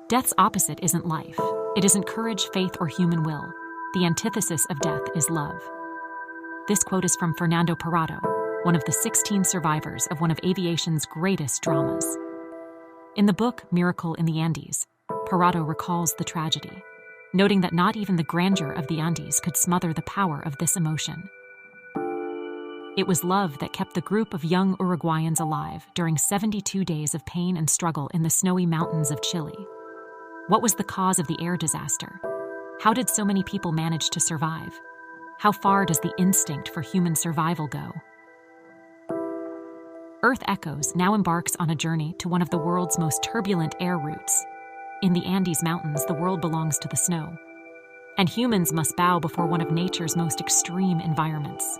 Death's opposite isn't life. It isn't courage, faith, or human will. The antithesis of death is love. This quote is from Fernando Parrado, one of the 16 survivors of one of aviation's greatest dramas. In the book Miracle in the Andes, Parrado recalls the tragedy, noting that not even the grandeur of the Andes could smother the power of this emotion. It was love that kept the group of young Uruguayans alive during 72 days of pain and struggle in the snowy mountains of Chile. What was the cause of the air disaster? How did so many people manage to survive? How far does the instinct for human survival go? Earth Echoes now embarks on a journey to one of the world's most turbulent air routes. In the Andes Mountains, the world belongs to the snow, and humans must bow before one of nature's most extreme environments.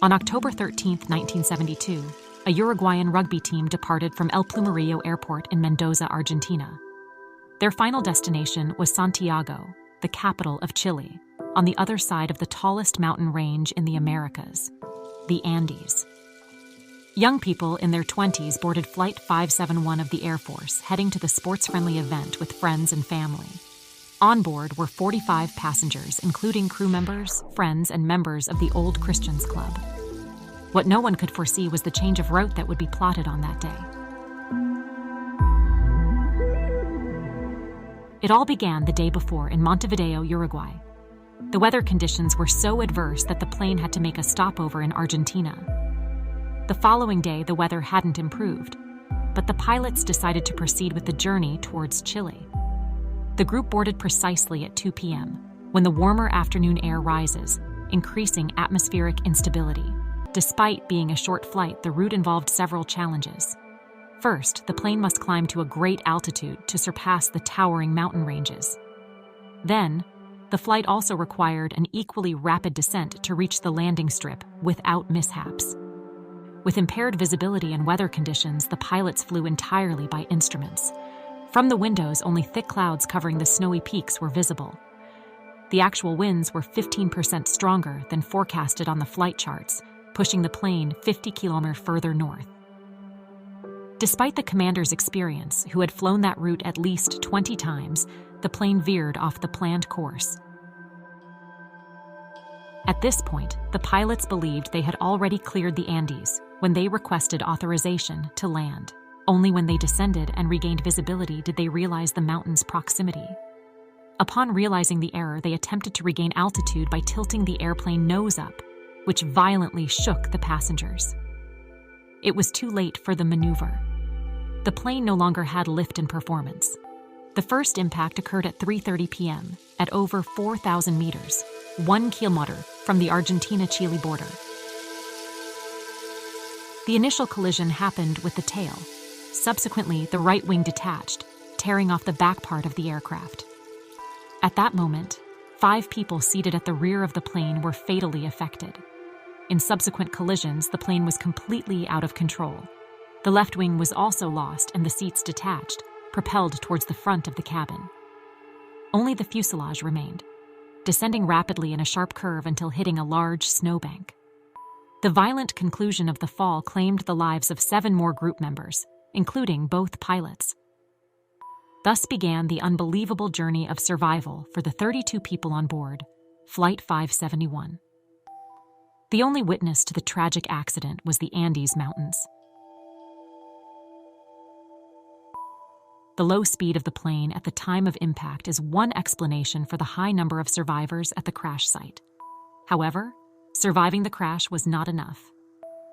On October 13, 1972, a Uruguayan rugby team departed from El Plumerillo Airport in Mendoza, Argentina. Their final destination was Santiago, the capital of Chile, on the other side of the tallest mountain range in the Americas, the Andes. Young people in their 20s boarded Flight 571 of the Air Force, heading to the sports-friendly event with friends and family. On board were 45 passengers, including crew members, friends, and members of the Old Christians Club. What no one could foresee was the change of route that would be plotted on that day. It all began the day before in Montevideo, Uruguay. The weather conditions were so adverse that the plane had to make a stopover in Argentina. The following day, the weather hadn't improved, but the pilots decided to proceed with the journey towards Chile. The group boarded precisely at 2 p.m., when the warmer afternoon air rises, increasing atmospheric instability. Despite being a short flight, the route involved several challenges. First, the plane must climb to a great altitude to surpass the towering mountain ranges. Then, the flight also required an equally rapid descent to reach the landing strip without mishaps. With impaired visibility and weather conditions, the pilots flew entirely by instruments. From the windows, only thick clouds covering the snowy peaks were visible. The actual winds were 15% stronger than forecasted on the flight charts, pushing the plane 50 kilometers further north. Despite the commander's experience, who had flown that route at least 20 times, the plane veered off the planned course. At this point, the pilots believed they had already cleared the Andes when they requested authorization to land. Only when they descended and regained visibility did they realize the mountain's proximity. Upon realizing the error, they attempted to regain altitude by tilting the airplane nose up, which violently shook the passengers. It was too late for the maneuver. The plane no longer had lift and performance. The first impact occurred at 3:30 p.m. at over 4,000 meters, 1 kilometer from the Argentina-Chile border. The initial collision happened with the tail. Subsequently, the right wing detached, tearing off the back part of the aircraft. At that moment, 5 people seated at the rear of the plane were fatally affected. In subsequent collisions, the plane was completely out of control. The left wing was also lost and the seats detached, propelled towards the front of the cabin. Only the fuselage remained, descending rapidly in a sharp curve until hitting a large snowbank. The violent conclusion of the fall claimed the lives of 7 more group members, including both pilots. Thus began the unbelievable journey of survival for the 32 people on board Flight 571. The only witness to the tragic accident was the Andes Mountains. The low speed of the plane at the time of impact is one explanation for the high number of survivors at the crash site. However, surviving the crash was not enough.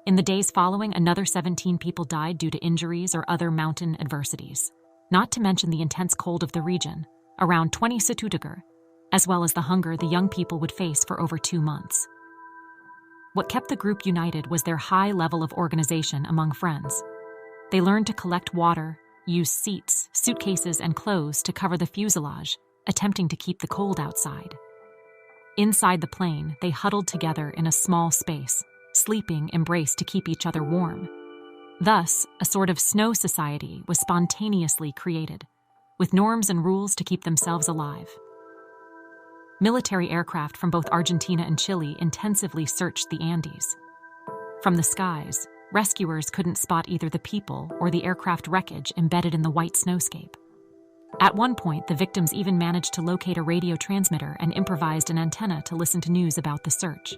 In the days following, another 17 people died due to injuries or other mountain adversities, not to mention the intense cold of the region, around 20 Centigrade, as well as the hunger the young people would face for over 2 months. What kept the group united was their high level of organization among friends. They learned to collect water, use seats, suitcases, and clothes to cover the fuselage, attempting to keep the cold outside. Inside the plane, they huddled together in a small space, sleeping embraced to keep each other warm. Thus, a sort of snow society was spontaneously created, with norms and rules to keep themselves alive. Military aircraft from both Argentina and Chile intensively searched the Andes. From the skies, rescuers couldn't spot either the people or the aircraft wreckage embedded in the white snowscape. At one point, the victims even managed to locate a radio transmitter and improvised an antenna to listen to news about the search.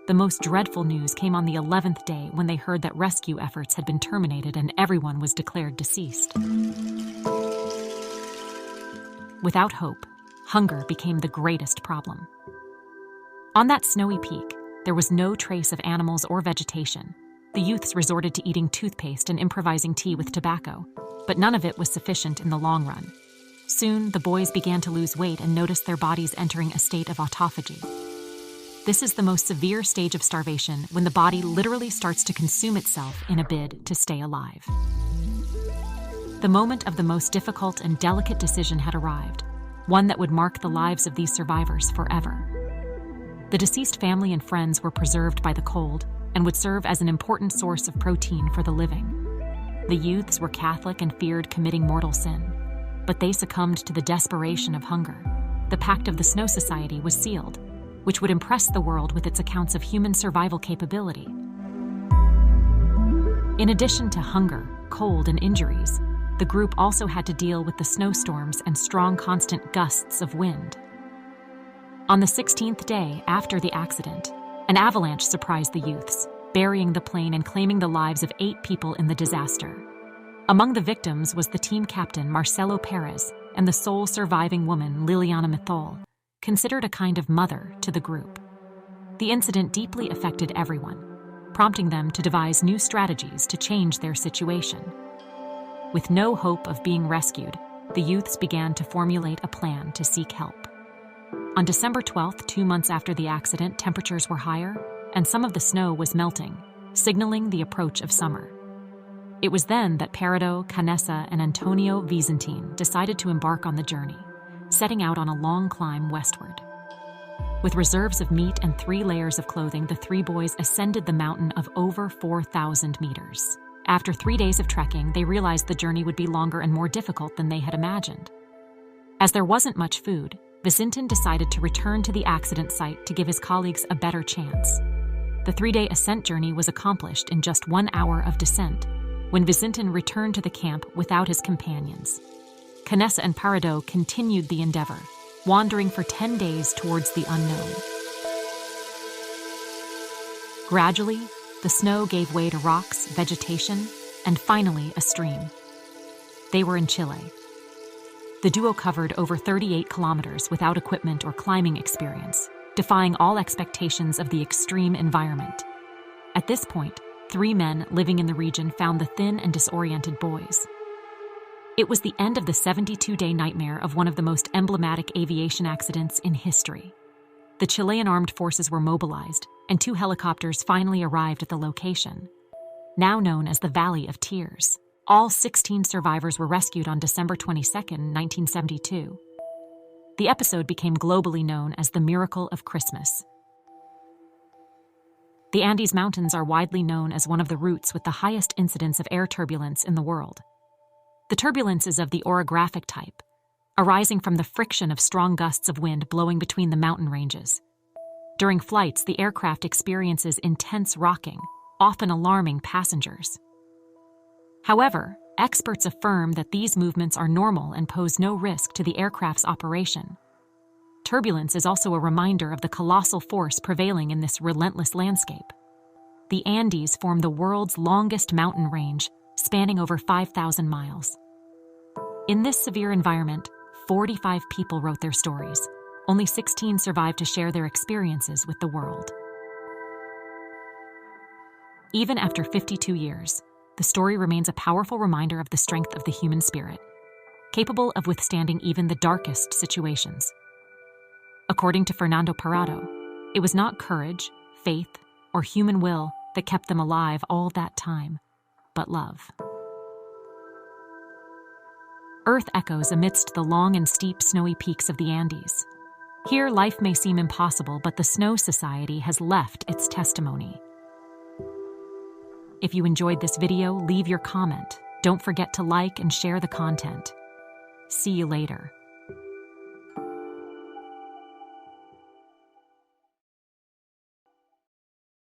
The most dreadful news came on the 11th day when they heard that rescue efforts had been terminated and everyone was declared deceased. Without hope, hunger became the greatest problem. On that snowy peak, there was no trace of animals or vegetation. The youths resorted to eating toothpaste and improvising tea with tobacco, but none of it was sufficient in the long run. Soon, the boys began to lose weight and noticed their bodies entering a state of autophagy. This is the most severe stage of starvation, when the body literally starts to consume itself in a bid to stay alive. The moment of the most difficult and delicate decision had arrived, one that would mark the lives of these survivors forever. The deceased family and friends were preserved by the cold and would serve as an important source of protein for the living. The youths were Catholic and feared committing mortal sin, but they succumbed to the desperation of hunger. The Pact of the Snow Society was sealed, which would impress the world with its accounts of human survival capability. In addition to hunger, cold, and injuries, the group also had to deal with the snowstorms and strong constant gusts of wind. On the 16th day after the accident, an avalanche surprised the youths, burying the plane and claiming the lives of 8 people in the disaster. Among the victims was the team captain Marcelo Perez and the sole surviving woman Liliana Mithol, considered a kind of mother to the group. The incident deeply affected everyone, prompting them to devise new strategies to change their situation. With no hope of being rescued, the youths began to formulate a plan to seek help. On December 12th, 2 months after the accident, temperatures were higher, and some of the snow was melting, signaling the approach of summer. It was then that Parado, Canessa, and Antonio Vicentin decided to embark on the journey, setting out on a long climb westward. With reserves of meat and 3 layers of clothing, the 3 boys ascended the mountain of over 4,000 meters. After 3 days of trekking, they realized the journey would be longer and more difficult than they had imagined. As there wasn't much food, Vicentin decided to return to the accident site to give his colleagues a better chance. The 3-day ascent journey was accomplished in just 1 hour of descent, when Vicentin returned to the camp without his companions. Canessa and Parado continued the endeavor, wandering for 10 days towards the unknown. Gradually, the snow gave way to rocks, vegetation, and finally a stream. They were in Chile. The duo covered over 38 kilometers without equipment or climbing experience, defying all expectations of the extreme environment. At this point, 3 men living in the region found the thin and disoriented boys. It was the end of the 72-day nightmare of one of the most emblematic aviation accidents in history. The Chilean armed forces were mobilized, and 2 helicopters finally arrived at the location, now known as the Valley of Tears. All 16 survivors were rescued on December 22, 1972. The episode became globally known as the Miracle of Christmas. The Andes Mountains are widely known as one of the routes with the highest incidence of air turbulence in the world. The turbulence is of the orographic type, arising from the friction of strong gusts of wind blowing between the mountain ranges. During flights, the aircraft experiences intense rocking, often alarming passengers. However, experts affirm that these movements are normal and pose no risk to the aircraft's operation. Turbulence is also a reminder of the colossal force prevailing in this relentless landscape. The Andes form the world's longest mountain range, spanning over 5,000 miles. In this severe environment, 45 people wrote their stories. Only 16 survived to share their experiences with the world. Even after 52 years, the story remains a powerful reminder of the strength of the human spirit, capable of withstanding even the darkest situations. According to Fernando Parado, it was not courage, faith, or human will that kept them alive all that time, but love. Earth echoes amidst the long and steep snowy peaks of the Andes. Here, life may seem impossible, but the Snow Society has left its testimony. If you enjoyed this video, leave your comment. Don't forget to like and share the content. See you later.